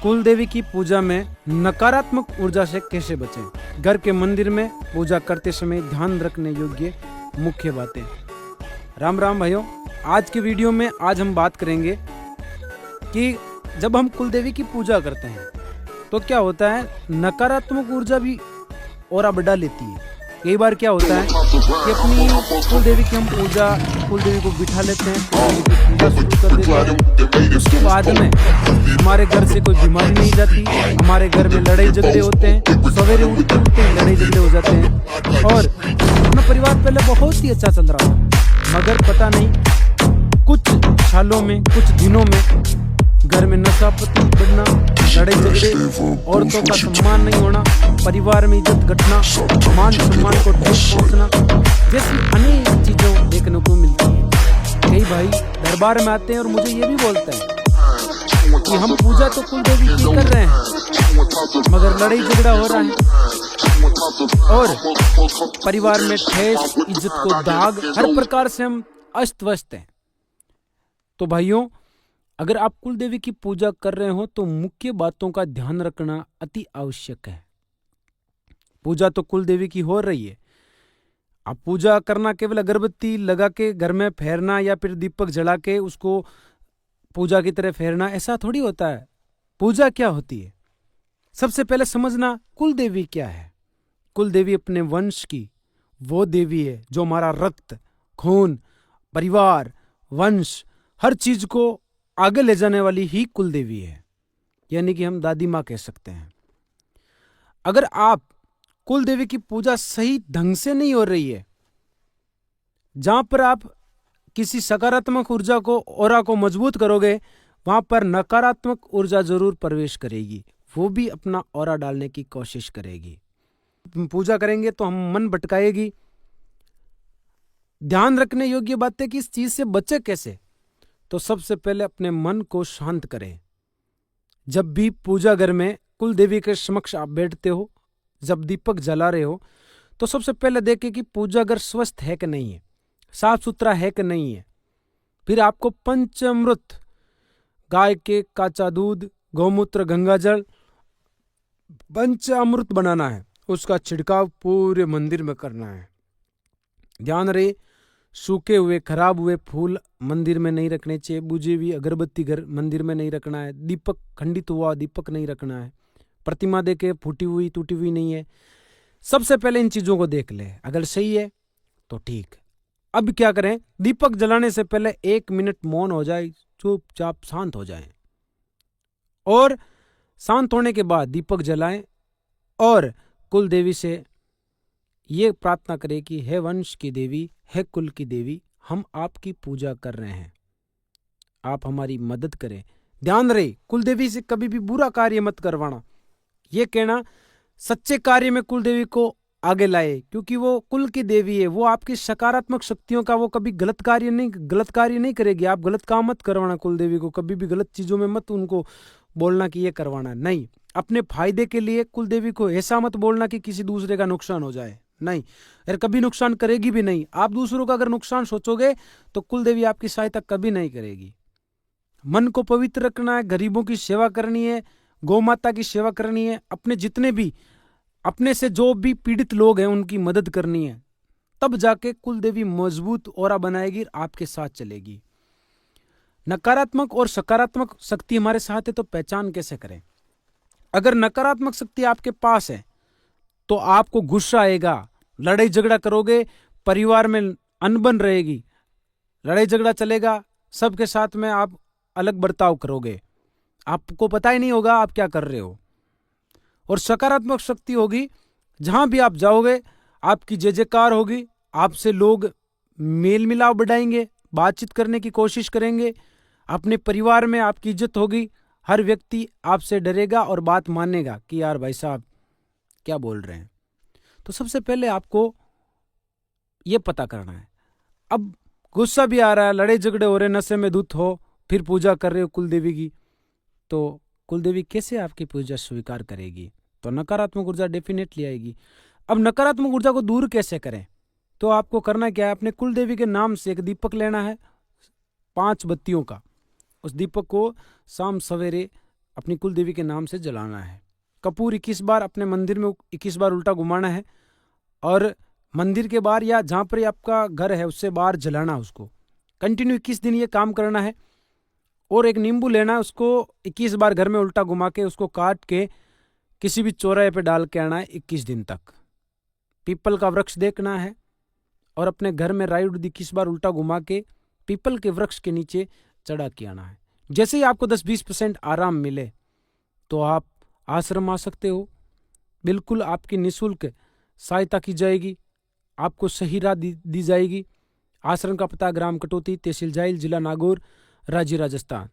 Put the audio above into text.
कुल देवी की पूजा में नकारात्मक ऊर्जा से कैसे बचें? घर के मंदिर में पूजा करते समय ध्यान रखने योग्य मुख्य बातें। राम राम भाइयों, आज के वीडियो में आज हम बात करेंगे कि जब हम कुल देवी की पूजा करते हैं तो क्या होता है, नकारात्मक ऊर्जा भी और बढ़ा लेती है। कई बार क्या होता है कि अपनी कुल देवी की हम कुल देवी को बिठा लेते हैं, पूजा शुरू कर देते हैं। उसके बाद में हमारे घर से कोई बीमारी नहीं जाती, हमारे घर में लड़ाई झगड़े होते हैं, सवेरे उठते उठते लड़ाई झगड़े हो जाते हैं और अपना परिवार पहले बहुत ही अच्छा चल रहा था, मगर पता नहीं कुछ सालों में, कुछ दिनों में घर में नशापति बढ़ना, लड़ाई झगड़े, औरतों का सम्मान नहीं होना, परिवार में इज्जत घटना, मान सम्मान को ठेस पहुंचना जैसी अनेक चीजों देखने को मिलती है। कई भाई दरबार में आते हैं और मुझे ये भी बोलते हैं कि हम पूजा तो कुल देवी की कर रहे हैं मगर लड़ाई झगड़ा हो रहा है और परिवार में ठेस, इज्जत को दाग, हर प्रकार से हम अस्त व्यस्त हैं। तो भाइयों, अगर आप कुल देवी की पूजा कर रहे हो तो मुख्य बातों का ध्यान रखना अति आवश्यक है। पूजा तो कुल देवी की हो रही है, आप पूजा करना केवल अगरबत्ती लगा के घर में फेरना या फिर दीपक जला के उसको पूजा की तरह फेरना, ऐसा थोड़ी होता है। पूजा क्या होती है? सबसे पहले समझना कुल देवी क्या है। कुल देवी अपने वंश की वो देवी है जो हमारा रक्त, खून, परिवार, वंश, हर चीज को आगे ले जाने वाली ही कुल देवी है, यानी कि हम दादी माँ कह सकते हैं। अगर आप कुल देवी की पूजा सही ढंग से नहीं हो रही है, जहां पर आप किसी सकारात्मक ऊर्जा को, ऑरा को मजबूत करोगे, वहां पर नकारात्मक ऊर्जा जरूर प्रवेश करेगी, वो भी अपना ऑरा डालने की कोशिश करेगी। पूजा करेंगे तो हम मन भटकाएगी। ध्यान रखने योग्य बात है कि इस चीज से बचे कैसे। तो सबसे पहले अपने मन को शांत करें। जब भी पूजा घर में कुल देवी के समक्ष आप बैठते हो, जब दीपक जला रहे हो, तो सबसे पहले देखें कि पूजा घर स्वस्थ है कि नहीं है, साफ सुथरा है कि नहीं है। फिर आपको पंचामृत, गाय के काचा दूध, गौमूत्र, गंगाजल, पंचामृत बनाना है। उसका छिड़काव पूरे मंदिर में करना है। ध्यान रहे, सूखे हुए, खराब हुए फूल मंदिर में नहीं रखने चाहिए। बुझी हुई अगरबत्ती घर मंदिर में नहीं रखना है। दीपक खंडित हुआ दीपक नहीं रखना है। प्रतिमा देखे फूटी हुई, टूटी हुई नहीं है। सबसे पहले इन चीजों को देख ले, अगर सही है तो ठीक। अब क्या करें, दीपक जलाने से पहले 1 मिनट मौन हो जाए, चुपचाप शांत हो जाए और शांत होने के बाद दीपक जलाएं और कुल देवी से ये प्रार्थना करें कि हे वंश की देवी, हे कुल की देवी, हम आपकी पूजा कर रहे हैं, आप हमारी मदद करें। ध्यान रहे, कुल देवी से कभी भी बुरा कार्य मत करवाना। ये कहना सच्चे कार्य में कुल देवी को आगे लाए, क्योंकि वो कुल की देवी है, वो आपकी सकारात्मक शक्तियों का, वो कभी गलत कार्य नहीं करेगी। आप गलत काम मत करवाना कुल देवी को, कभी भी गलत चीजों में मत उनको बोलना कि ये करवाना नहीं। अपने फायदे के लिए कुल देवी को ऐसा मत बोलना कि किसी दूसरे का नुकसान हो जाए, नहीं, अगर कभी नुकसान करेगी भी नहीं। आप दूसरों का अगर नुकसान सोचोगे तो कुल देवी आपकी सहायता कभी नहीं करेगी। मन को पवित्र रखना है, गरीबों की सेवा करनी है, गौ माता की सेवा करनी है, अपने जितने भी, अपने से जो भी पीड़ित लोग हैं उनकी मदद करनी है। तब जाके कुल देवी मजबूत ऑरा बनाएगी, आपके साथ चलेगी। नकारात्मक और सकारात्मक शक्ति हमारे साथ है तो पहचान कैसे करें? अगर नकारात्मक शक्ति आपके पास है तो आपको गुस्सा आएगा, लड़ाई झगड़ा करोगे, परिवार में अनबन रहेगी, लड़ाई झगड़ा चलेगा, सबके साथ में आप अलग बर्ताव करोगे, आपको पता ही नहीं होगा आप क्या कर रहे हो। और सकारात्मक शक्ति होगी, जहां भी आप जाओगे आपकी जय जयकार होगी, आपसे लोग मेल मिलाप बढ़ाएंगे, बातचीत करने की कोशिश करेंगे, अपने परिवार में आपकी इज्जत होगी, हर व्यक्ति आपसे डरेगा और बात मानेगा कि यार भाई साहब क्या बोल रहे हैं। तो सबसे पहले आपको ये पता करना है। अब गुस्सा भी आ रहा है, लड़ाई झगड़े हो रहे, नशे में धुत हो, फिर पूजा कर रहे हो कुल देवी की, तो कुल देवी कैसे आपकी पूजा स्वीकार करेगी? तो नकारात्मक ऊर्जा डेफिनेटली आएगी। अब नकारात्मक ऊर्जा को दूर कैसे करें? तो आपको करना क्या है, अपने कुल देवी के नाम से एक दीपक लेना है 5 बत्तियों का। उस दीपक को शाम सवेरे अपनी कुल देवी के नाम से जलाना है। कपूर 21 बार अपने मंदिर में 21 बार उल्टा घुमाना है और मंदिर के बाहर या जहाँ पर आपका घर है उससे बाहर जलाना उसको। कंटिन्यू 21 दिन ये काम करना है। और एक नींबू लेना है, उसको 21 बार घर में उल्टा घुमा के उसको काट के किसी भी चौराहे पे डाल के आना है 21 दिन तक। पीपल का वृक्ष देखना है और अपने घर में राई उड़द 21 बार उल्टा घुमा के पीपल के वृक्ष के नीचे चढ़ा के आना है। जैसे ही आपको 10-20% आराम मिले तो आप आश्रम आ सकते हो। बिल्कुल आपकी निःशुल्क सहायता की जाएगी, आपको सही राह दी जाएगी। आश्रम का पता ग्राम कटौती, तहसील जाइल, जिला नागौर, राज्य राजस्थान।